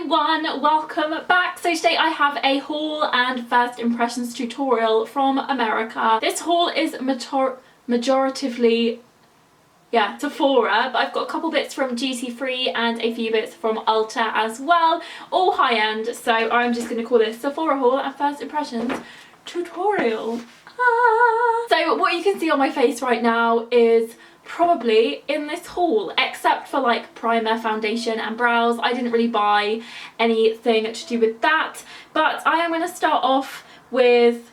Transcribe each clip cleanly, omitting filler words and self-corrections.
everyone, welcome back. So today I have a haul and first impressions tutorial from America. This haul is majoritively Sephora, but I've got a couple bits from Duty Free and a few bits from Ulta as well, all high end. So I'm just going to call this Sephora haul and first impressions tutorial. So what you can see on my face right now is probably in this haul, except for like primer, foundation and brows. I didn't really buy anything to do with that, but I am going to start off with,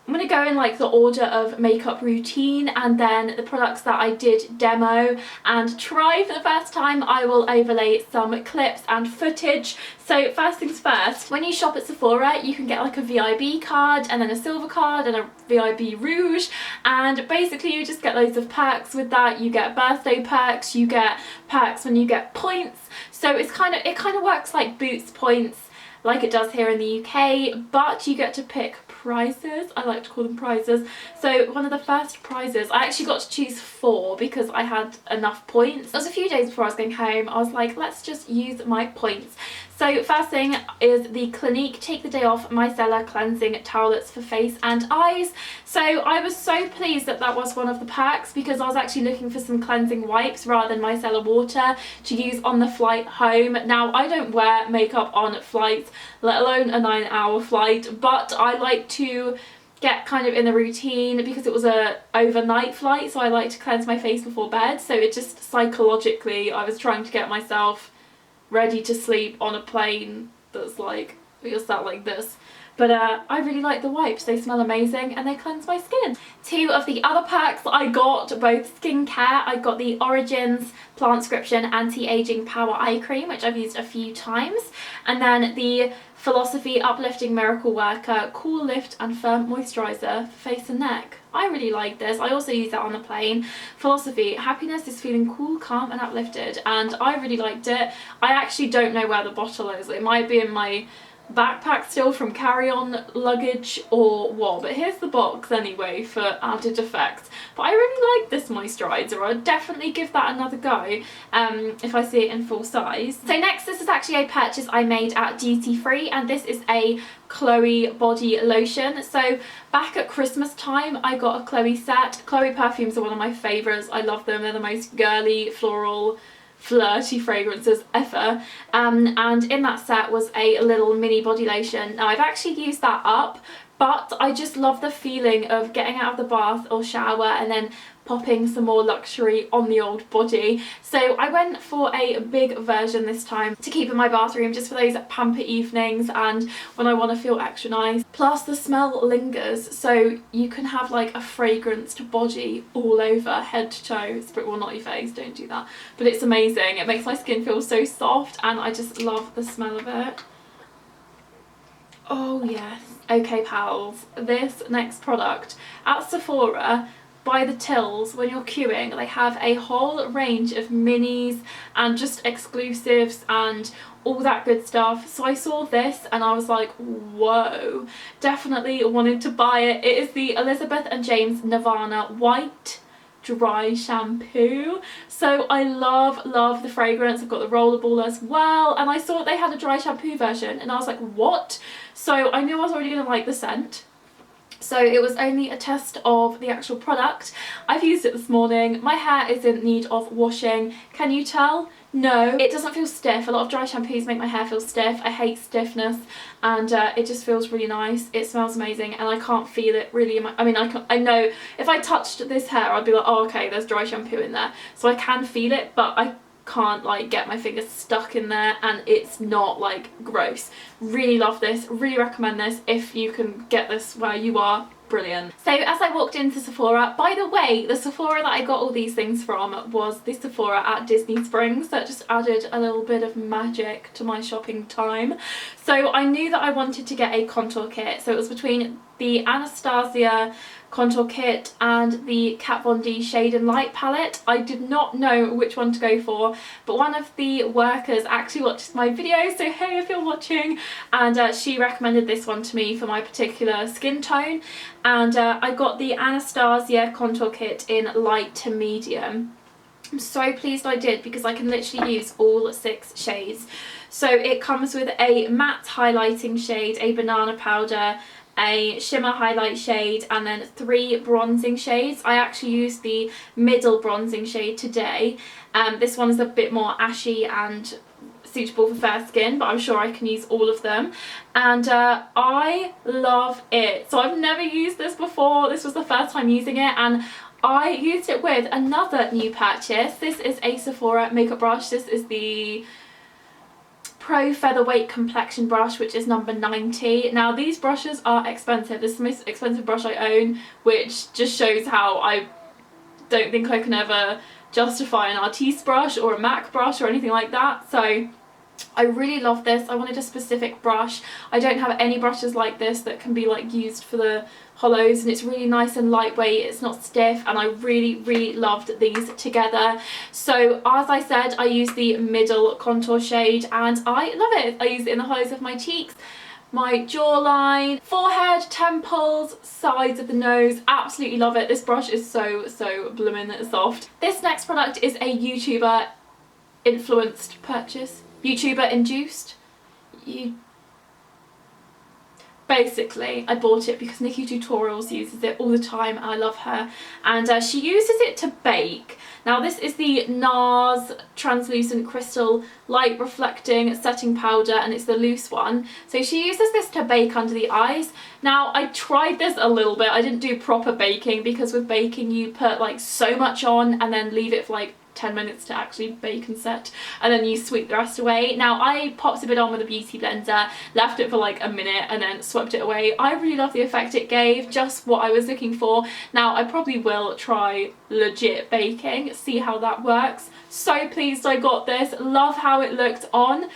I'm going to go in like the order of makeup routine and then the products that I did demo and try for the first time. I will overlay some clips and footage. So first things first, when you shop at Sephora you can get like a VIB card and then a silver card and a VIB rouge, and basically you just get loads of perks with that. You get birthday perks, you get perks when you get points. So it kind of works like Boots points like it does here in the UK, but you get to pick prizes. I like to call them prizes. So one of the first prizes, I actually got to choose 4 because I had enough points. It was a few days before I was going home. I was like, let's just use my points. So first thing is the Clinique Take the Day Off Micellar Cleansing Towelettes for face and eyes. So I was so pleased that that was one of the perks because I was actually looking for some cleansing wipes rather than micellar water to use on the flight home. Now I don't wear makeup on flights, let alone a 9-hour flight, but I like to get kind of in the routine because it was a overnight flight, so I like to cleanse my face before bed. So it just psychologically, I was trying to get myself ready to sleep on a plane that's like, you're sat like this. But I really like the wipes. They smell amazing and they cleanse my skin. 2 of the other packs I got both skincare. I got the Origins Plantscription Anti-Aging Power Eye Cream, which I've used a few times. And then the Philosophy Uplifting Miracle Worker Cool Lift and Firm Moisturiser for face and neck. I really like this. I also use that on the plane. Philosophy, happiness is feeling cool, calm and uplifted, and I really liked it. I actually don't know where the bottle is. It might be in my backpack still from carry-on luggage or what, but here's the box anyway for added effects. But I really like this moisturiser. I'd definitely give that another go if I see it in full size. So next, this is actually a purchase I made at Duty Free, and this is a Chloe body lotion. So back at Christmas time I got a Chloe set. Chloe perfumes are one of my favourites. I love them. They're the most girly, floral, flirty fragrances ever, and in that set was a little mini body lotion. Now I've actually used that up, but I just love the feeling of getting out of the bath or shower and then popping some more luxury on the old body. So I went for a big version this time to keep in my bathroom just for those pamper evenings and when I want to feel extra nice. Plus the smell lingers, so you can have like a fragranced body all over, head to toe. Well, not your face, don't do that, but it's amazing. It makes my skin feel so soft and I just love the smell of it. Oh yes. Okay pals, this next product at Sephora, by the tills, when you're queuing, they have a whole range of minis and just exclusives and all that good stuff. So I saw this and I was like, whoa, definitely wanted to buy it. It is the Elizabeth and James Nirvana White Dry Shampoo. So I love the fragrance. I've got the rollerball as well, and I saw they had a dry shampoo version and I was like, what? So I knew I was already gonna like the scent. So it was only a test of the actual product. I've used it this morning. My hair is in need of washing. Can you tell? No, it doesn't feel stiff. A lot of dry shampoos make my hair feel stiff. I hate stiffness, and it just feels really nice. It smells amazing and I can't feel it really in my, I know if I touched this hair I'd be like, oh okay, there's dry shampoo in there. So I can feel it, but I can't like get my fingers stuck in there and it's not like gross. Really love this, really recommend this if you can get this where you are. Brilliant. So as I walked into Sephora, by the way, the Sephora that I got all these things from was the Sephora at Disney Springs. That just added a little bit of magic to my shopping time. So I knew that I wanted to get a contour kit, so it was between the Anastasia contour kit and the Kat Von D Shade and Light palette. I did not know which one to go for, but one of the workers actually watches my video, so hey if you're watching, and she recommended this one to me for my particular skin tone, and I got the Anastasia contour kit in light to medium. I'm so pleased I did because I can literally use all 6 shades. So it comes with a matte highlighting shade, a banana powder, a shimmer highlight shade, and then 3 bronzing shades. I actually used the middle bronzing shade today. This one is a bit more ashy and suitable for fair skin, but I'm sure I can use all of them, and I love it. So I've never used this before. This was the first time using it, and I used it with another new purchase. This is a Sephora makeup brush. This is the Pro Featherweight Complexion brush, which is number 90. Now these brushes are expensive. This is the most expensive brush I own, which just shows how I don't think I can ever justify an artiste brush or a MAC brush or anything like that. So I really love this. I wanted a specific brush. I don't have any brushes like this that can be like used for the hollows, and it's really nice and lightweight, it's not stiff, and I really loved these together. So as I said, I use the middle contour shade and I love it. I use it in the hollows of my cheeks, my jawline, forehead, temples, sides of the nose. Absolutely love it. This brush is so bloomin' soft. This next product is a YouTuber influenced purchase. YouTuber induced. Basically, I bought it because Nikki Tutorials uses it all the time. I love her, and she uses it to bake. Now this is the NARS Translucent Crystal Light Reflecting Setting Powder, and it's the loose one. So she uses this to bake under the eyes. Now I tried this a little bit. I didn't do proper baking, because with baking you put like so much on and then leave it for like 10 minutes to actually bake and set, and then you sweep the rest away. Now I popped a bit on with a beauty blender, left it for like a minute, and then swept it away. I really love the effect it gave, just what I was looking for. Now I probably will try legit baking, see how that works. So pleased I got this, love how it looked on.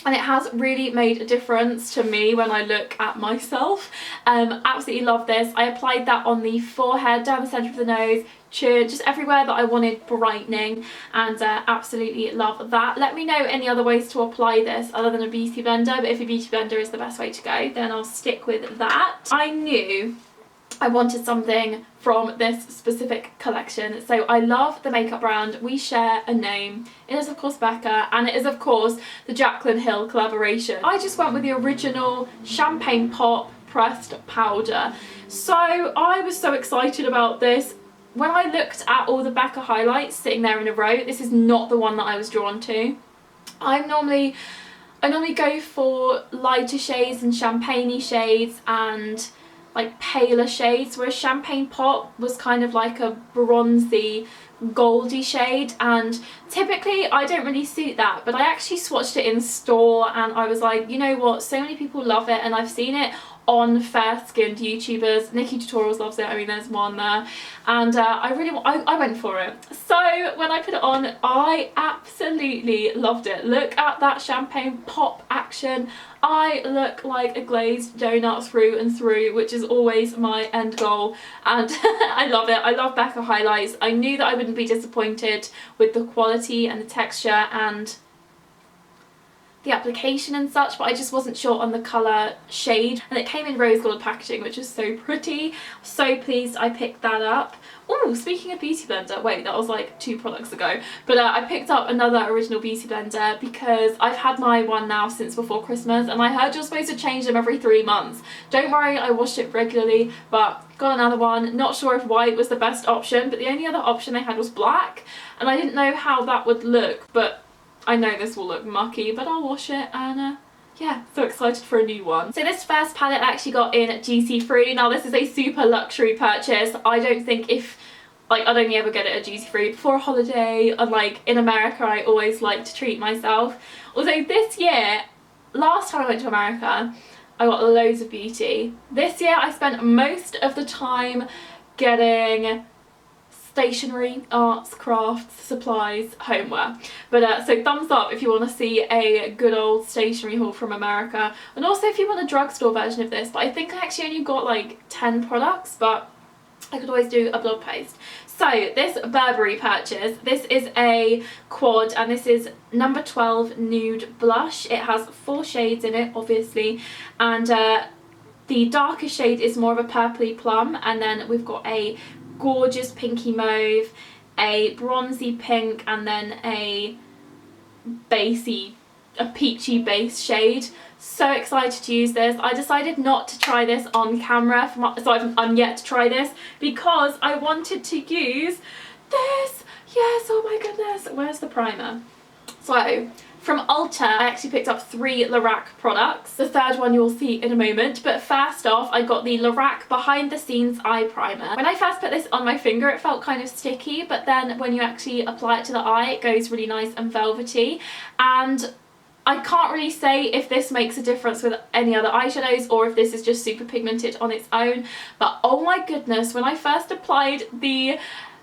And it has really made a difference to me when I look at myself. Absolutely love this. I applied that on the forehead, down the centre of the nose, chin, just everywhere that I wanted brightening, and absolutely love that. Let me know any other ways to apply this other than a beauty blender, but if a beauty blender is the best way to go, then I'll stick with that. I knew I wanted something from this specific collection. So I love the makeup brand. We share a name. It is of course Becca, and it is of course the Jaclyn Hill collaboration. I just went with the original Champagne Pop pressed powder. So I was so excited about this. When I looked at all the Becca highlights sitting there in a row, this is not the one that I was drawn to. I normally go for lighter shades and champagne-y shades and like paler shades, whereas Champagne Pop was kind of like a bronzy goldy shade, and typically I don't really suit that, but I actually swatched it in store and I was like, you know what, so many people love it, and I've seen it on fair-skinned YouTubers. Nikki Tutorials loves it, I mean there's one there, and I went for it. So when I put it on, I absolutely loved it. Look at that Champagne Pop action. I look like a glazed donut through and through, which is always my end goal, and I love it. I love Becca highlights. I knew that I wouldn't be disappointed with the quality and the texture and the application and such, but I just wasn't sure on the colour shade, and it came in rose gold packaging, which is so pretty. So pleased I picked that up. Oh, speaking of beauty blender, wait, that was like 2 products ago, but I picked up another original beauty blender because I've had my one now since before Christmas, and I heard you're supposed to change them every 3 months. Don't worry, I wash it regularly, but got another one. Not sure if white was the best option, but the only other option they had was black, and I didn't know how that would look, but I know this will look mucky, but I'll wash it, and yeah, so excited for a new one. So this first palette I actually got in duty free. Now this is a super luxury purchase. I don't think I'd only ever get it at duty free before a holiday, and like in America I always like to treat myself. Although this year, last time I went to America, I got loads of beauty. This year I spent most of the time getting stationery, arts, crafts, supplies, homeware. But so thumbs up if you want to see a good old stationery haul from America, and also if you want a drugstore version of this. But I think I actually only got like 10 products, but I could always do a blog post. So this Burberry purchase, this is a quad, and this is number 12 nude blush. It has 4 shades in it obviously, and the darker shade is more of a purpley plum, and then we've got a gorgeous pinky mauve, a bronzy pink, and then a basey a peachy base shade. So excited to use this. I decided not to try this on camera, so I'm yet to try this because I wanted to use this. Yes, oh my goodness. Where's the primer? So from Ulta, I actually picked up 3 Lorac products. The third one you'll see in a moment. But first off, I got the Lorac Behind the Scenes Eye Primer. When I first put this on my finger, it felt kind of sticky, but then when you actually apply it to the eye, it goes really nice and velvety. And I can't really say if this makes a difference with any other eyeshadows or if this is just super pigmented on its own. But oh my goodness, when I first applied the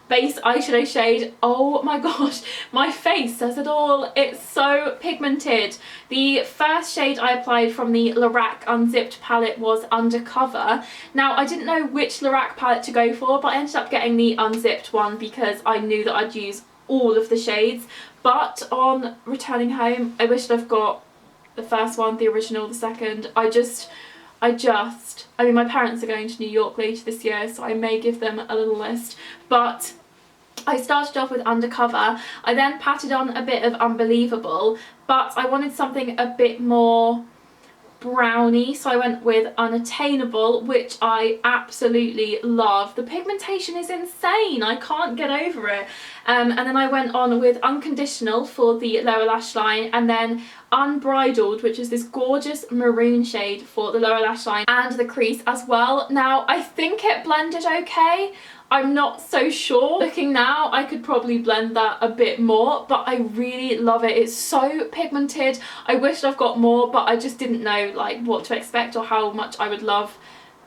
base eyeshadow shade, oh my gosh, my face says it all. It's so pigmented. The first shade I applied from the Lorac Unzipped palette was Undercover. Now, I didn't know which Lorac palette to go for, but I ended up getting the Unzipped one because I knew that I'd use all of the shades. But on returning home, I wished I've got the first one, the original, the second. I mean, my parents are going to New York later this year, so I may give them a little list. But I started off with Undercover. I then patted on a bit of Unbelievable, but I wanted something a bit more browny, so I went with Unattainable, which I absolutely love. The pigmentation is insane. I can't get over it. And then I went on with Unconditional for the lower lash line, and then Unbridled, which is this gorgeous maroon shade for the lower lash line and the crease as well. Now, I think it blended okay. I'm not so sure. Looking now, I could probably blend that a bit more, but I really love it. It's so pigmented. I wished I've got more, but I just didn't know like what to expect or how much I would love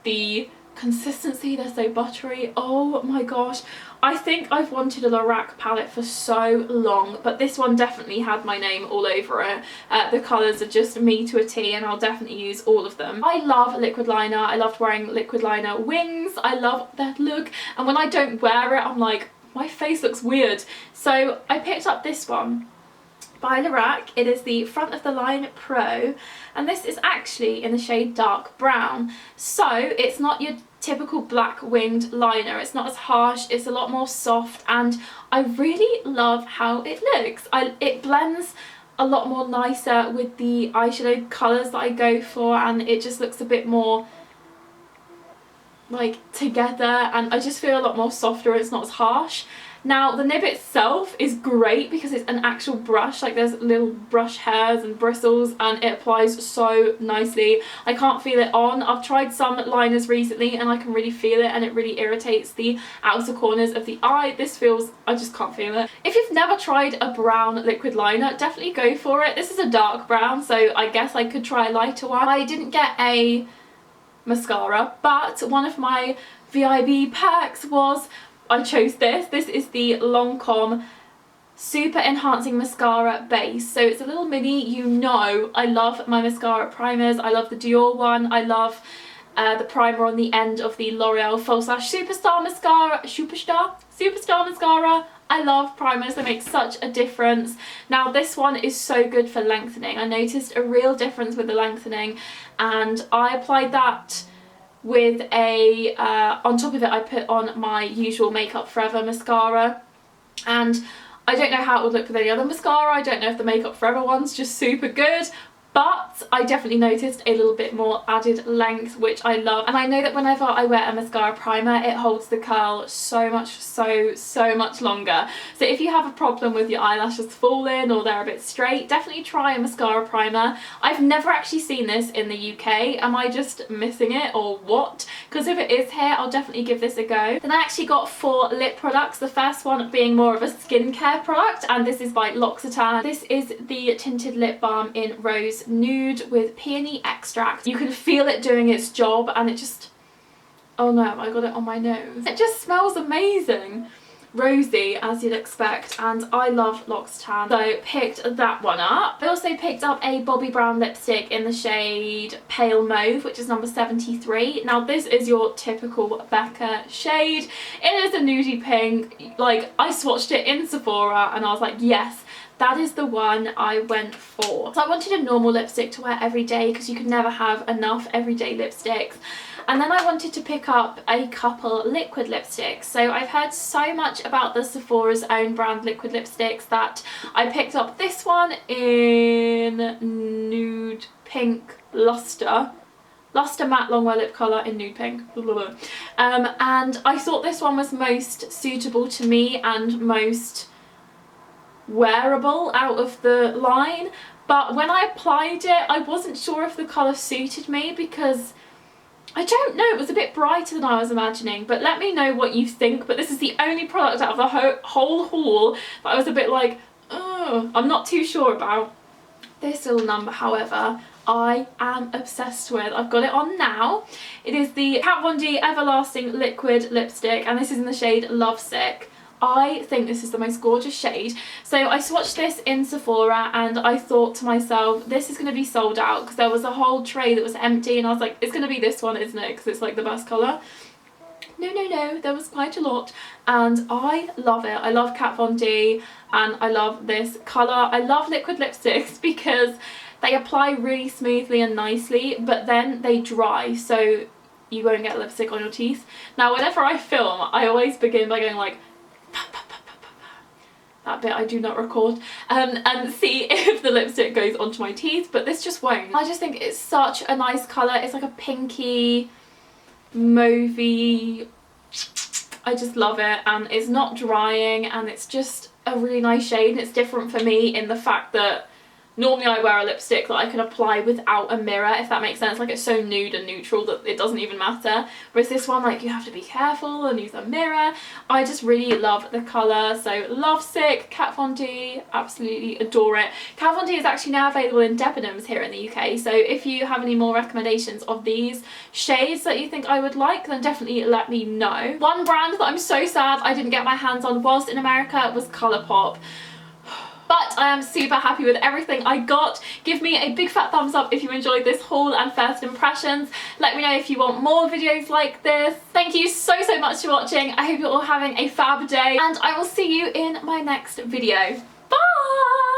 the consistency. They're so buttery. Oh my gosh. I think I've wanted a Lorac palette for so long, but this one definitely had my name all over it. The colours are just me to a T, and I'll definitely use all of them. I love liquid liner. I loved wearing liquid liner wings. I love that look, and when I don't wear it, I'm like, my face looks weird. So I picked up this one by Lorac. It is the Front of the Line Pro, and this is actually in the shade Dark Brown. So it's not your typical black winged liner. It's not as harsh, it's a lot more soft, and I really love how it looks. It blends a lot more nicer with the eyeshadow colours that I go for, and it just looks a bit more like together, and I just feel a lot more softer. It's not as harsh. Now, the nib itself is great because it's an actual brush, like there's little brush hairs and bristles, and it applies so nicely. I can't feel it on. I've tried some liners recently and I can really feel it, and it really irritates the outer corners of the eye. This feels, I just can't feel it. If you've never tried a brown liquid liner, definitely go for it. This is a dark brown, so I guess I could try a lighter one. I didn't get a mascara, but one of my VIB perks was I chose this. This is the Lancome Super Enhancing Mascara Base. So it's a little mini. You know I love my mascara primers. I love the Dior one. I love the primer on the end of the L'Oreal False Lash Superstar Mascara. Superstar Mascara. I love primers. They make such a difference. Now this one is so good for lengthening. I noticed a real difference with the lengthening, and I applied that with a, on top of it I put on my usual Makeup Forever mascara, and I don't know how it would look with any other mascara. I don't know if the Makeup Forever one's just super good, but I definitely noticed a little bit more added length, which I love. And I know that whenever I wear a mascara primer, it holds the curl so much longer. So if you have a problem with your eyelashes falling or they're a bit straight, definitely try a mascara primer. I've never actually seen this in the UK. Am I just missing it or what? Because if it is here, I'll definitely give this a go. Then I actually got 4 lip products. The first one being more of a skincare product, and this is by L'Occitane. This is the tinted lip balm in Rose Nude with peony extract. You can feel it doing its job, and it just, oh no, I got it on my nose. It just smells amazing. Rosy, as you'd expect, and I love L'Occitane, so picked that one up. I also picked up a Bobbi Brown lipstick in the shade Pale Mauve, which is number 73. Now this is your typical Becca shade. It is a nudie pink. Like, I swatched it in Sephora and I was like, yes, that is the one I went for. So I wanted a normal lipstick to wear every day because you could never have enough everyday lipsticks. And then I wanted to pick up a couple liquid lipsticks. So I've heard so much about the Sephora's own brand liquid lipsticks that I picked up this one in nude pink luster matte long wear lip colour in nude pink. And I thought this one was most suitable to me and most wearable out of the line. But when I applied it, I wasn't sure if the colour suited me because I don't know, it was a bit brighter than I was imagining, but let me know what you think. But this is the only product out of the whole haul that I was a bit like, oh, I'm not too sure about. This little number, however, I am obsessed with. I've got it on now. It is the Kat Von D Everlasting Liquid Lipstick, and this is in the shade Lovesick. I think this is the most gorgeous shade. So I swatched this in Sephora and I thought to myself, this is going to be sold out, because there was a whole tray that was empty and I was like, it's going to be this one, isn't it, because it's like the best colour. No, there was quite a lot and I love it. I love Kat Von D and I love this colour. I love liquid lipsticks because they apply really smoothly and nicely, but then they dry, so you won't get lipstick on your teeth. Now whenever I film, I always begin by going like, that bit I do not record, and see if the lipstick goes onto my teeth, but this just won't. I just think it's such a nice colour. It's like a pinky, mauvey, I just love it, and it's not drying and it's just a really nice shade. And it's different for me in the fact that normally I wear a lipstick that I can apply without a mirror, if that makes sense. Like, it's so nude and neutral that it doesn't even matter. Whereas this one, like, you have to be careful and use a mirror. I just really love the colour. So Lovesick, Kat Von D, absolutely adore it. Kat Von D is actually now available in Debenhams here in the UK. So if you have any more recommendations of these shades that you think I would like, then definitely let me know. One brand that I'm so sad I didn't get my hands on whilst in America was Colourpop. But I am super happy with everything I got. Give me a big fat thumbs up if you enjoyed this haul and first impressions. Let me know if you want more videos like this. Thank you so much for watching. I hope you're all having a fab day and I will see you in my next video. Bye!